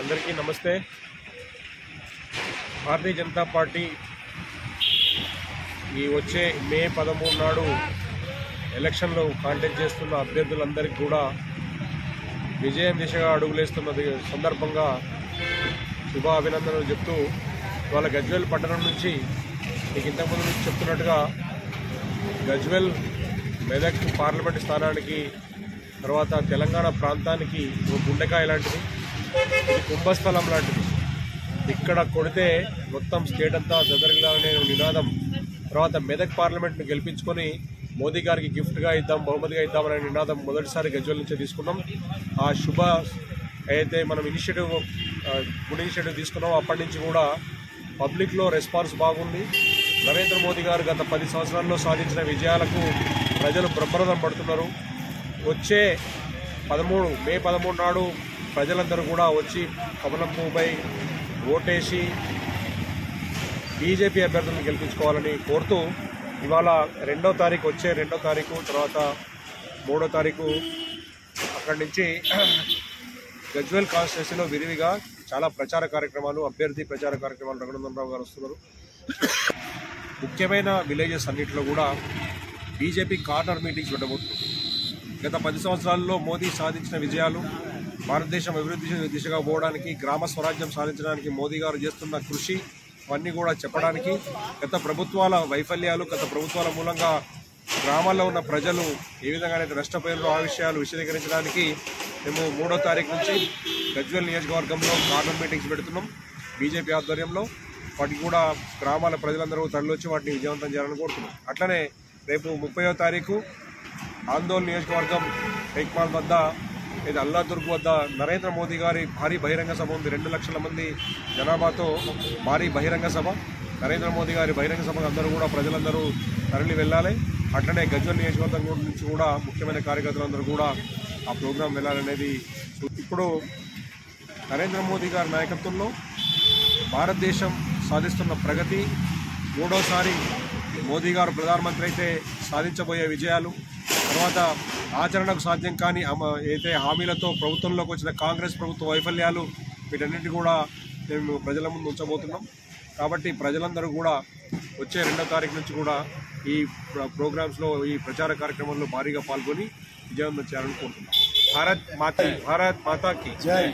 అందరికీ నమస్తే। భారతీయ జనతా పార్టీ ఈ వచ్చే మే 13 నాడు ఎలక్షన్లో కాంటెస్ట్ చేస్తున్న అభ్యర్థులందరికీ కూడా విజయం దిశగా అడుగులేస్తున్న సందర్భంగా శుభ అభినందనలు చెప్తూ వాళ్ళ గజ్వేల్ పట్టణం నుంచి మీకు ఇంతకుముందు నుంచి చెప్తున్నట్టుగా గజ్వేల్ మెదక్ పార్లమెంట్ స్థానానికి తర్వాత తెలంగాణ ప్రాంతానికి గుండెకాయ లాంటిది, ఇది కుంభస్థలం లాంటిది। ఇక్కడ కొడితే మొత్తం స్టేట్ అంతా దదరిల్లాలనే నినాదం తర్వాత మెదక్ పార్లమెంట్ను గెలిపించుకొని మోదీ గారికి గిఫ్ట్గా ఇద్దాం, బహుమతిగా ఇద్దామనే నినాదం మొదటిసారి గజ్వేల్ నుంచి తీసుకున్నాం। ఆ శుభ అయితే మనం గుడ్ ఇనిషియేటివ్ తీసుకున్నాం, అప్పటి నుంచి కూడా పబ్లిక్లో రెస్పాన్స్ బాగుంది। నరేంద్ర మోదీ గారు గత 10 సంవత్సరాల్లో సాధించిన విజయాలకు ప్రజలు బ్రహ్మరథం పడుతున్నారు। వచ్చే మే 13 నాడు ప్రజలందరూ కూడా వచ్చి కమలం పువ్వుపై ఓటేసి బీజేపీ అభ్యర్థులను గెలిపించుకోవాలని కోరుతూ ఇవాళ 2వ తారీఖు వచ్చే 2వ తారీఖు తర్వాత 3వ తారీఖు అక్కడి నుంచి గజ్వేల్ కాన్స్టిట్యూన్సీలో విరివిగా చాలా ప్రచార కార్యక్రమాలు, అభ్యర్థి ప్రచార కార్యక్రమాలు రఘునందన్ రావు గారు వస్తున్నారు। ముఖ్యమైన విలేజెస్ అన్నింటిలో కూడా బీజేపీ కార్నర్ మీటింగ్స్ పెట్టబోతుంది। గత 10 సంవత్సరాల్లో మోదీ సాధించిన విజయాలు, భారతదేశం అభివృద్ధి దిశగా పోవడానికి, గ్రామ స్వరాజ్యం సాధించడానికి మోదీ గారు చేస్తున్న కృషి అవన్నీ కూడా చెప్పడానికి, గత ప్రభుత్వాల వైఫల్యాలు, గత ప్రభుత్వాల మూలంగా గ్రామాల్లో ఉన్న ప్రజలు ఏ విధంగానైతే నష్టపోయారో ఆ విషయాలు విశదీకరించడానికి మేము 3వ తారీఖు నుంచి గజ్వేల్ నియోజకవర్గంలో కార్నర్ మీటింగ్స్ పెడుతున్నాం బీజేపీ ఆధ్వర్యంలో। వాటికి కూడా గ్రామాల ప్రజలందరూ తరలివచ్చి వాటిని విజయవంతం చేయాలని కోరుతున్నాం। అట్లనే రేపు 30వ తారీఖు ఆందోళన నియోజకవర్గం టేక్మాల్ వద్ద ఇది అల్లాదుర్గ్ వద్ద నరేంద్ర మోదీ గారి భారీ బహిరంగ సభ ఉంది। 2 లక్షల మంది జనాభాతో భారీ బహిరంగ సభ, నరేంద్ర మోదీ గారి బహిరంగ సభకు అందరూ కూడా ప్రజలందరూ తరలి వెళ్ళాలి। అట్లనే గజ్వేల్ నియోజకవర్గం నుంచి కూడా ముఖ్యమైన కార్యకర్తలందరూ కూడా ఆ ప్రోగ్రాం వెళ్ళాలనేది। ఇప్పుడు నరేంద్ర మోదీ గారి నాయకత్వంలో భారతదేశం సాధిస్తున్న ప్రగతి, 3వసారి మోదీ గారు ప్రధానమంత్రి అయితే సాధించబోయే విజయాలు, తర్వాత ఆచరణకు సాధ్యం కాని అయితే హామీలతో ప్రభుత్వంలోకి వచ్చిన కాంగ్రెస్ ప్రభుత్వ వైఫల్యాలు, వీటన్నిటి కూడా మేము ప్రజల ముందు ఉంచబోతున్నాం। కాబట్టి ప్రజలందరూ కూడా వచ్చే 2వ తారీఖు నుంచి కూడా ఈ ప్రోగ్రామ్స్లో, ఈ ప్రచార కార్యక్రమంలో భారీగా పాల్గొని విజయవంతం చేయాలని కోరుతున్నాం। భారత్ మాతాకి జై।